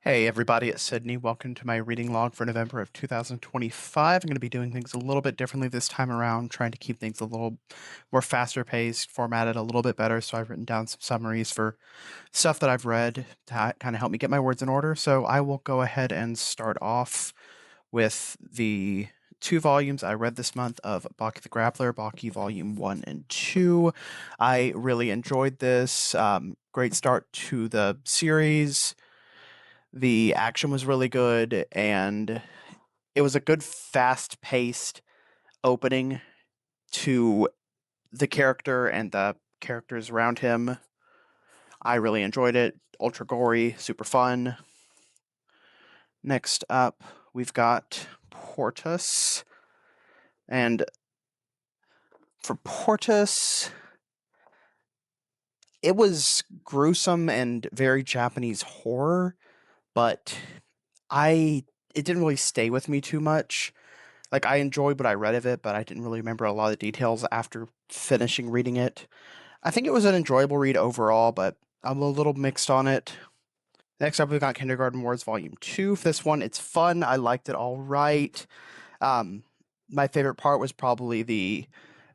Hey everybody, it's Sydney. Welcome to my reading log for November of 2025. I'm going to be doing things a little bit differently this time around, trying to keep things a little more faster paced, formatted a little bit better. So I've written down some summaries for stuff that I've read to kind of help me get my words in order. So I will go ahead and start off with the two volumes I read this month of Baki the Grappler, Baki Volume 1 and 2. I really enjoyed this. Great start to the series. The action was really good, and it was a good, fast paced opening to the character and the characters around him. I really enjoyed it. Ultra gory, super fun. Next up, we've got Portus. And for Portus, it was gruesome and very Japanese horror, but I it didn't really stay with me too much. Like, I enjoyed what I read of it, but I didn't really remember a lot of the details after finishing reading it. I think it was an enjoyable read overall, but I'm a little mixed on it. Next up, we've got Kindergarten Wars Volume 2. For this one, it's fun. I liked it all right. Um, my favorite part was probably the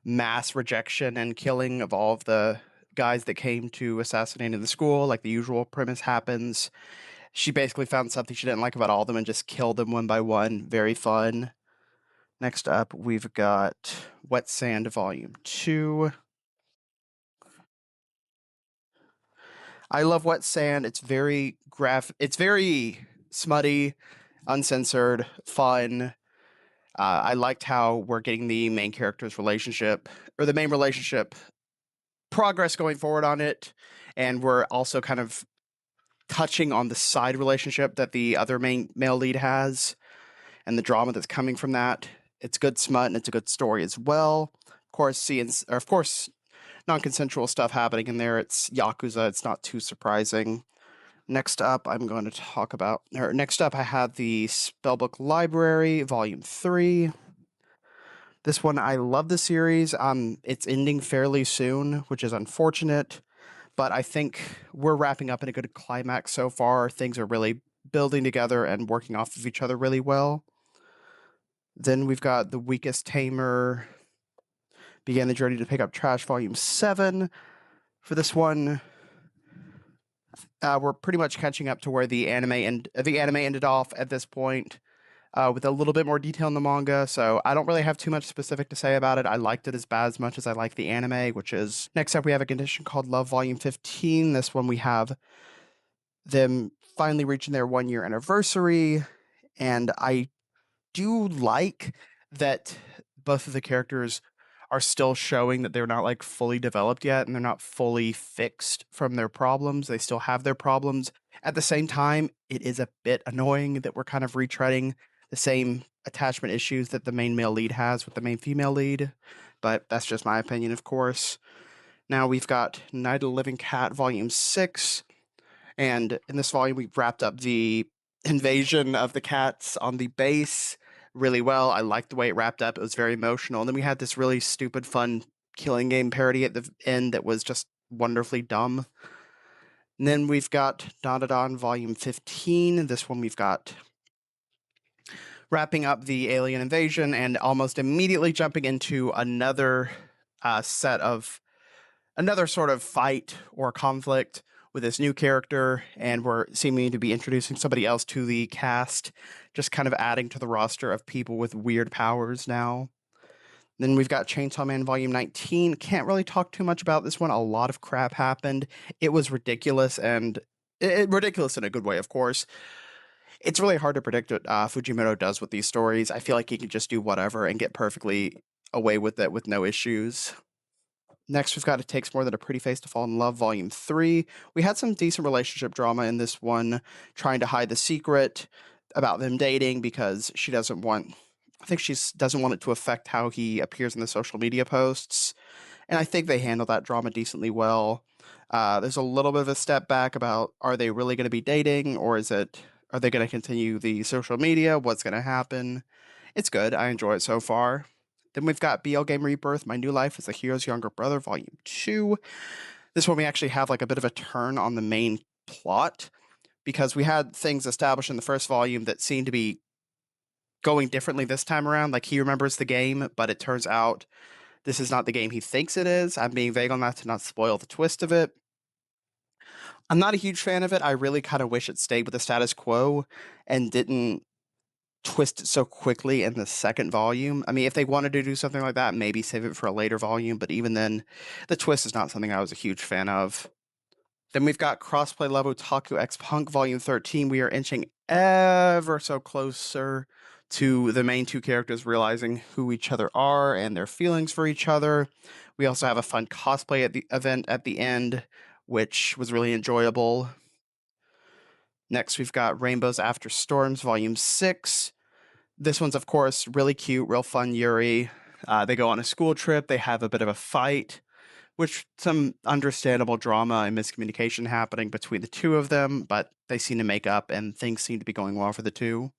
mass rejection and killing of all of the guys that came to assassinate in the school. Like, the usual premise happens. She basically found something she didn't like about all of them and just killed them one by one. Very fun. Next up, we've got Wet Sand Volume 2. I love Wet Sand. It's very smutty, uncensored, fun. I liked how we're getting the main character's relationship, or the main relationship progress going forward on it. And we're also kind of touching on the side relationship that the other main male lead has and the drama that's coming from that. It's good smut and it's a good story as well. Of course, non-consensual stuff happening in there. It's Yakuza. It's not too surprising. Next up, next up, I have the Spellbook Library, Volume 3. This one, I love the series. It's ending fairly soon, which is unfortunate, but I think we're wrapping up in a good climax so far. Things are really building together and working off of each other really well. Then we've got The Weakest Tamer, Began the Journey to Pick Up Trash, Volume 7. For this one, we're pretty much catching up to where the anime ended off at this point, with a little bit more detail in the manga. So I don't really have too much specific to say about it. I liked it as much as I like the anime, which is next up. We have a condition called Love Volume 15. This one we have them finally reaching their 1 year anniversary, and I do like that both of the characters are still showing that they're not like fully developed yet and they're not fully fixed from their problems. They still have their problems. At the same time, it is a bit annoying that we're kind of retreading the same attachment issues that the main male lead has with the main female lead, but that's just my opinion, of course. Now we've got Night of the Living Cat Volume 6, and in this volume, we wrapped up the invasion of the cats on the base really well. I liked the way it wrapped up. It was very emotional. And then we had this really stupid, fun killing game parody at the end that was just wonderfully dumb. And then we've got Dandadan Volume 15. This one we've got wrapping up the alien invasion and almost immediately jumping into another sort of fight or conflict with this new character, and we're seeming to be introducing somebody else to the cast, just kind of adding to the roster of people with weird powers now. Then we've got Chainsaw Man Volume 19. Can't really talk too much about this one. A lot of crap happened. It was ridiculous, and ridiculous in a good way, of course. It's really hard to predict what Fujimoto does with these stories. I feel like he can just do whatever and get perfectly away with it with no issues. Next, we've got It Takes More Than a Pretty Face to Fall in Love, Volume 3. We had some decent relationship drama in this one, trying to hide the secret about them dating because she doesn't want it to affect how he appears in the social media posts. And I think they handle that drama decently well. There's a little bit of a step back about, are they really going to be dating, or are they going to continue the social media? What's going to happen? It's good. I enjoy it so far. Then we've got BL Game Rebirth, My New Life as a Hero's Younger Brother, Volume 2. This one we actually have like a bit of a turn on the main plot. because we had things established in the first volume that seemed to be going differently this time around. Like he remembers the game, but it turns out this is not the game he thinks it is. I'm being vague on that to not spoil the twist of it. I'm not a huge fan of it. I really kind of wish it stayed with the status quo and didn't twist it so quickly in the second volume. I mean, if they wanted to do something like that, maybe save it for a later volume, but even then, the twist is not something I was a huge fan of. Then we've got Crossplay Level Taku X Punk Volume 13. We are inching ever so closer to the main two characters realizing who each other are and their feelings for each other. We also have a fun cosplay at the event at the end, which was really enjoyable. Next, we've got Rainbows After Storms Volume 6. This one's, of course, really cute, real fun Yuri. They go on a school trip, they have a bit of a fight, which some understandable drama and miscommunication happening between the two of them, but they seem to make up and things seem to be going well for the two.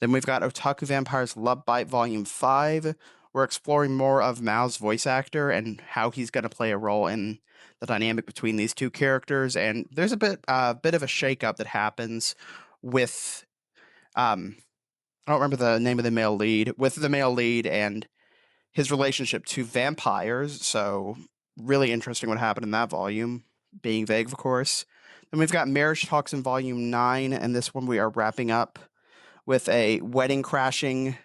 Then we've got Otaku Vampire's Love Bite Volume 5. We're exploring more of Mao's voice actor and how he's going to play a role in the dynamic between these two characters. And there's a bit of a shakeup that happens with I don't remember the name of the male lead, with the male lead and his relationship to vampires. So really interesting what happened in that volume, being vague, of course. Then we've got Marriage Talks in Volume 9, and this one we are wrapping up with a wedding crashing,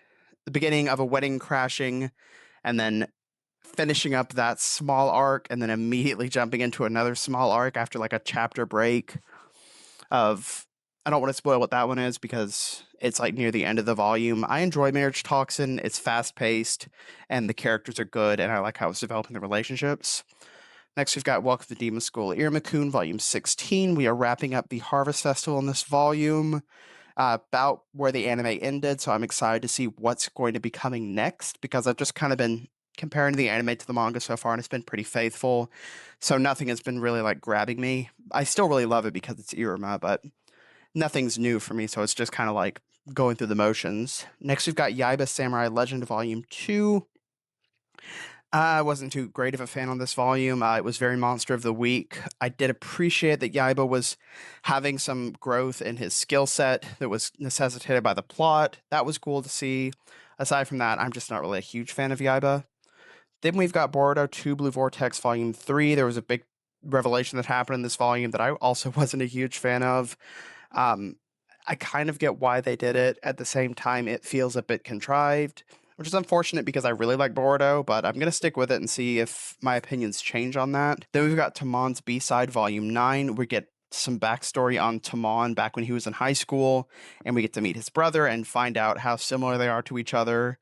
the beginning of a wedding crashing, and then finishing up that small arc, and then immediately jumping into another small arc after like a chapter break of, I don't want to spoil what that one is because it's like near the end of the volume. I enjoy Marriage Toxin. It's fast paced and the characters are good, and I like how it's developing the relationships. Next, we've got Welcome to Demon School Irmakun, Volume 16. We are wrapping up the Harvest Festival in this volume, about where the anime ended, so I'm excited to see what's going to be coming next because I've just kind of been comparing the anime to the manga so far, and it's been pretty faithful. So nothing has been really like grabbing me. I still really love it because it's Iruma, but nothing's new for me, so it's just kind of like going through the motions. Next, we've got Yaiba Samurai Legend Volume 2. I wasn't too great of a fan on this volume. It was very Monster of the Week. I did appreciate that Yaiba was having some growth in his skill set that was necessitated by the plot. That was cool to see. Aside from that, I'm just not really a huge fan of Yaiba. Then we've got Boruto 2 Blue Vortex Volume 3. There was a big revelation that happened in this volume that I also wasn't a huge fan of. I kind of get why they did it. At the same time, it feels a bit contrived, which is unfortunate because I really like Boruto, but I'm going to stick with it and see if my opinions change on that. Then we've got Tamon's B-Side Volume 9. We get some backstory on Tamon back when he was in high school, and we get to meet his brother and find out how similar they are to each other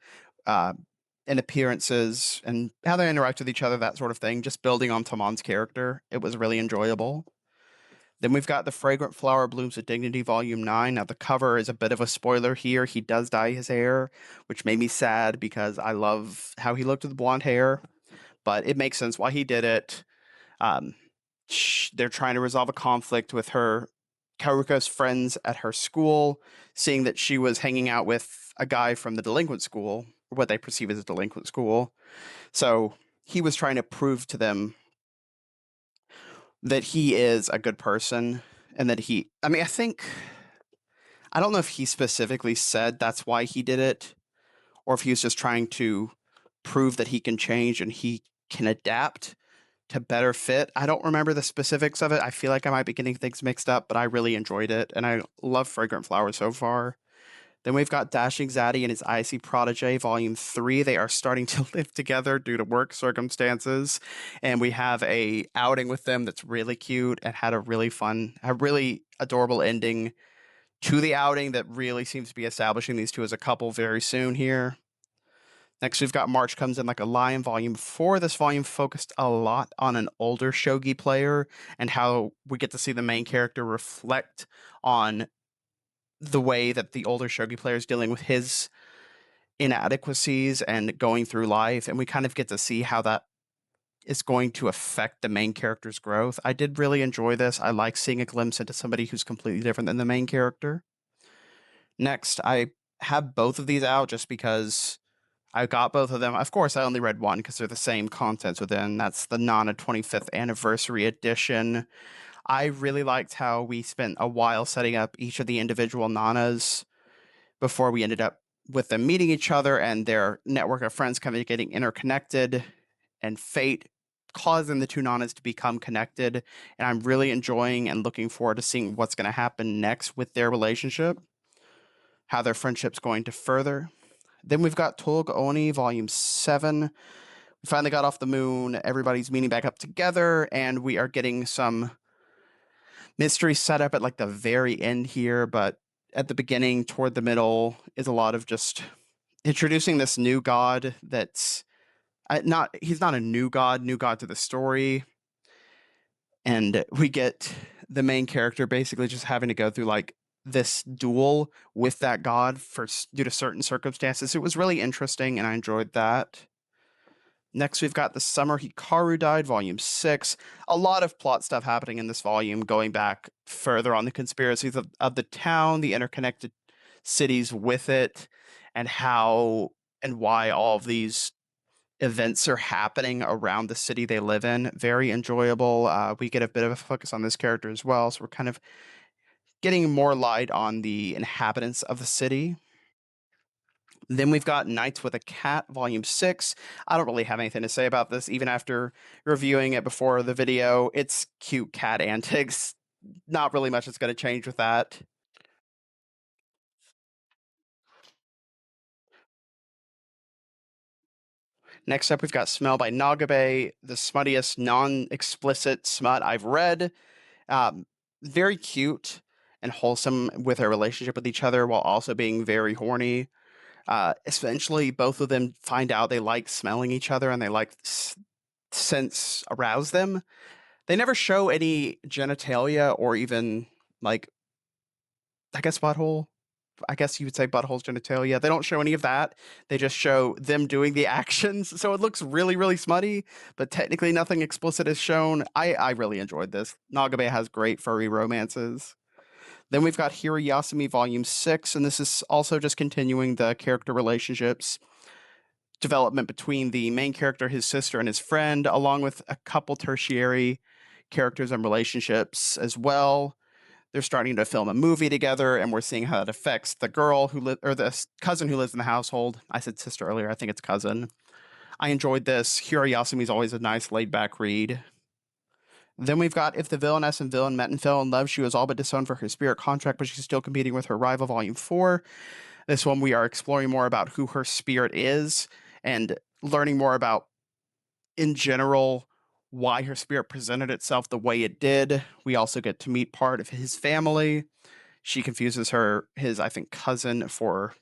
in appearances and how they interact with each other, that sort of thing. Just building on Tamon's character. It was really enjoyable. Then we've got The Fragrant Flower Blooms with Dignity Volume 9. Now, the cover is a bit of a spoiler here. He does dye his hair, which made me sad because I love how he looked with blonde hair, but it makes sense why he did it. Um, they're trying to resolve a conflict with her, Karuka's friends at her school, seeing that she was hanging out with a guy from the delinquent school, what they perceive as a delinquent school. So he was trying to prove to them that he is a good person and that I don't know if he specifically said that's why he did it or if he was just trying to prove that he can change and he can adapt to better fit. I don't remember the specifics of it. I feel like I might be getting things mixed up, but I really enjoyed it and I love Fragrant Flowers so far. Then we've got Dashing Zaddy and his Icy Protege, Volume 3. They are starting to live together due to work circumstances. And we have a outing with them that's really cute and had a really adorable ending to the outing that really seems to be establishing these two as a couple very soon here. Next, we've got March Comes in Like a Lion, Volume 4. This volume focused a lot on an older shogi player and how we get to see the main character reflect on the way that the older shogi player is dealing with his inadequacies and going through life, and we kind of get to see how that is going to affect the main character's growth. I did really enjoy this. I like seeing a glimpse into somebody who's completely different than the main character. Next, I have both of these out just because I got both of them. Of course, I only read one because they're the same contents within. That's the Nana 25th Anniversary Edition. I really liked how we spent a while setting up each of the individual nanas before we ended up with them meeting each other and their network of friends kind of getting interconnected and fate causing the two nanas to become connected. And I'm really enjoying and looking forward to seeing what's going to happen next with their relationship, how their friendship's going to further. Then we've got Tolga Oni, Volume 7. We finally got off the moon. Everybody's meeting back up together, and we are getting some mystery set up at like the very end here, but at the beginning, toward the middle, is a lot of just introducing this new god that's not he's not a new god to the story. And we get the main character basically just having to go through like this duel with that god due to certain circumstances. It was really interesting and I enjoyed that. Next, we've got The Summer Hikaru Died, Volume 6. A lot of plot stuff happening in this volume, going back further on the conspiracies of the town, the interconnected cities with it, and how and why all of these events are happening around the city they live in. Very enjoyable. We get a bit of a focus on this character as well, so we're kind of getting more light on the inhabitants of the city. Then we've got Nights with a Cat, Volume 6. I don't really have anything to say about this, even after reviewing it before the video. It's cute cat antics. Not really much that's going to change with that. Next up, we've got Smell by Nagabe, the smuttiest, non-explicit smut I've read. Very cute and wholesome with their relationship with each other while also being very horny. Essentially, both of them find out they like smelling each other and they like scents arouse them. They never show any genitalia or even like, I guess butthole. I guess you would say butthole's genitalia. They don't show any of that. They just show them doing the actions. So it looks really, really smutty, but technically nothing explicit is shown. I really enjoyed this. Nagabe has great furry romances. Then we've got Hirayasumi Volume 6, and this is also just continuing the character relationships development between the main character, his sister, and his friend, along with a couple tertiary characters and relationships as well. They're starting to film a movie together, and we're seeing how it affects the girl or the cousin who lives in the household. I said sister earlier. I think it's cousin. I enjoyed this. Hirayasumi is always a nice laid-back read. Then we've got If the Villainess and Villain Met and Fell in Love, She Was All But Disowned for Her Spirit Contract, but she's still competing with her rival, Volume 4. This one, we are exploring more about who her spirit is and learning more about, in general, why her spirit presented itself the way it did. We also get to meet part of his family. She confuses his, I think, cousin for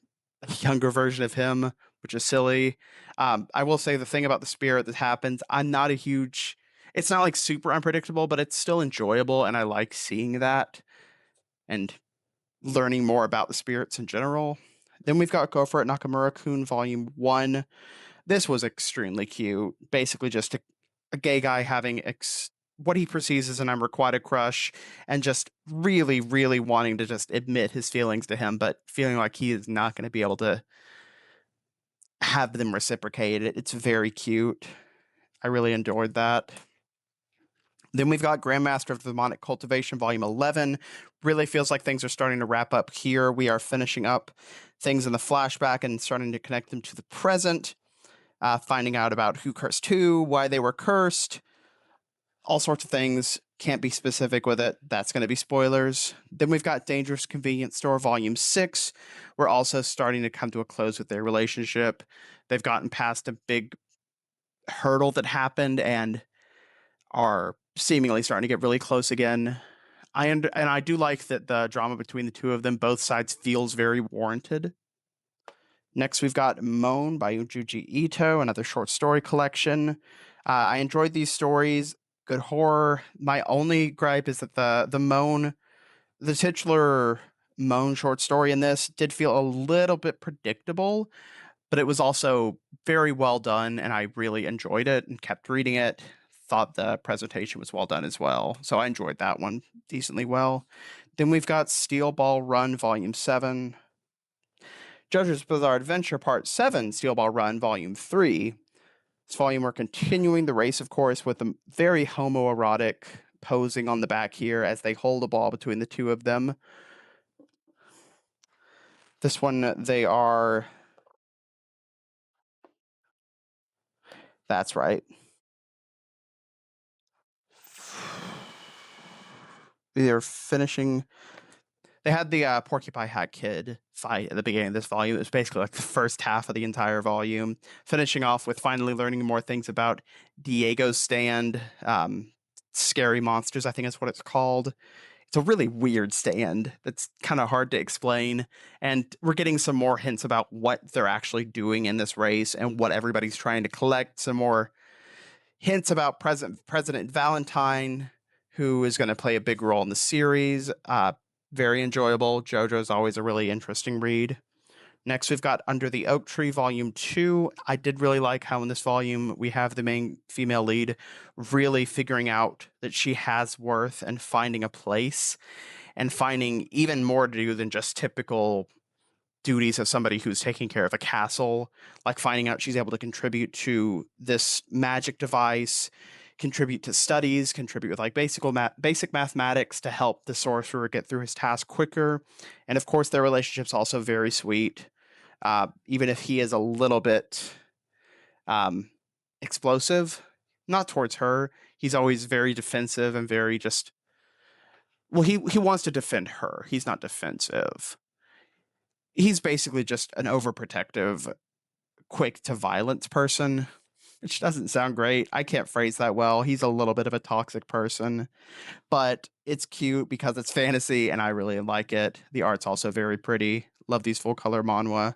a younger version of him, which is silly. I will say the thing about the spirit that happens, it's not like super unpredictable, but it's still enjoyable, and I like seeing that and learning more about the spirits in general. Then we've got Go For It Nakamura-kun Volume 1. This was extremely cute. Basically just a gay guy having what he perceives as an unrequited crush and just really, really wanting to just admit his feelings to him, but feeling like he is not going to be able to have them reciprocate it. It's very cute. I really enjoyed that. Then we've got Grandmaster of Demonic Cultivation, Volume 11. Really feels like things are starting to wrap up here. We are finishing up things in the flashback and starting to connect them to the present, finding out about who cursed who, why they were cursed, all sorts of things. Can't be specific with it. That's going to be spoilers. Then we've got Dangerous Convenience Store, Volume 6. We're also starting to come to a close with their relationship. They've gotten past a big hurdle that happened and are seemingly starting to get really close again. And I do like that the drama between the two of them, both sides, feels very warranted. Next, we've got Moan by Ujuji Ito, another short story collection. I enjoyed these stories. Good horror. My only gripe is that the titular Moan short story in this did feel a little bit predictable, but it was also very well done, and I really enjoyed it and kept reading it. Thought the presentation was well done as well, so I enjoyed that one decently well. Then we've got Steel Ball Run Volume 7. JoJo's Bizarre Adventure Part 7, Steel Ball Run Volume 3. This volume we're continuing the race, of course, with a very homoerotic, posing on the back here as they hold a ball between the two of them. This one, they are... That's right. They're finishing... They had the Porcupine Hat Kid fight at the beginning of this volume. It was basically like the first half of the entire volume, finishing off with finally learning more things about Diego's stand. Scary Monsters, I think is what it's called. It's a really weird stand that's kind of hard to explain. And we're getting some more hints about what they're actually doing in this race and what everybody's trying to collect. Some more hints about President Valentine, who is going to play a big role in the series. Very enjoyable. JoJo's always a really interesting read. Next, we've got Under the Oak Tree, Volume 2. I did really like how in this volume we have the main female lead really figuring out that she has worth and finding a place and finding even more to do than just typical duties of somebody who's taking care of a castle, like finding out she's able to contribute to this magic device, contribute to studies, contribute with like basic mathematics to help the sorcerer get through his task quicker. And of course, their relationship's also very sweet. Even if he is a little bit explosive, not towards her, he's always very defensive and very just... Well, he wants to defend her. He's not defensive. He's basically just an overprotective, quick to violence person, which doesn't sound great. I can't phrase that well. He's a little bit of a toxic person, but it's cute because it's fantasy and I really like it. The art's also very pretty. Love these full color manhwa.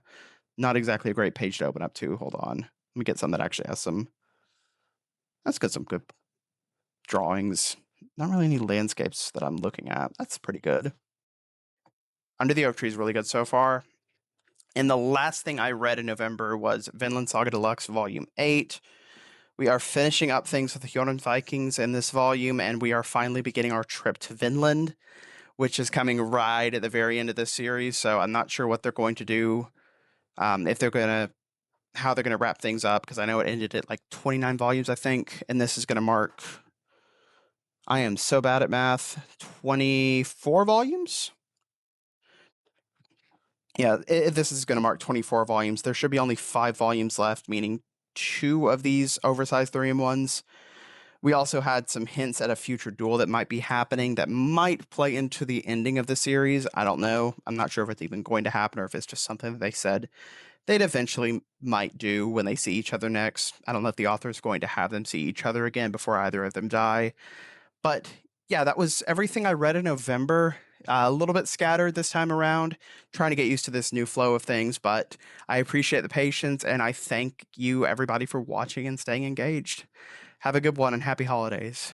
Not exactly a great page to open up to. Hold on. Let me get some that actually has some... That's good. Some good drawings. Not really any landscapes that I'm looking at. That's pretty good. Under the Oak Tree is really good so far. And the last thing I read in November was Vinland Saga Deluxe Volume 8. We are finishing up things with the Hyonin Vikings in this volume, and we are finally beginning our trip to Vinland, which is coming right at the very end of this series, so I'm not sure what they're going to do, if they're going to... how they're going to wrap things up, because I know it ended at like 29 volumes, I think, and this is going to mark... I am so bad at math. 24 volumes? Yeah, this is going to mark 24 volumes. There should be only 5 volumes left, meaning 2 of these oversized 3-in-1s. We also had some hints at a future duel that might be happening that might play into the ending of the series. I don't know. I'm not sure if it's even going to happen or if it's just something that they said they'd eventually might do when they see each other next. I don't know if the author is going to have them see each other again before either of them die. But yeah, that was everything I read in November. A little bit scattered this time around, trying to get used to this new flow of things, but I appreciate the patience, and I thank you, everybody, for watching and staying engaged. Have a good one, and happy holidays.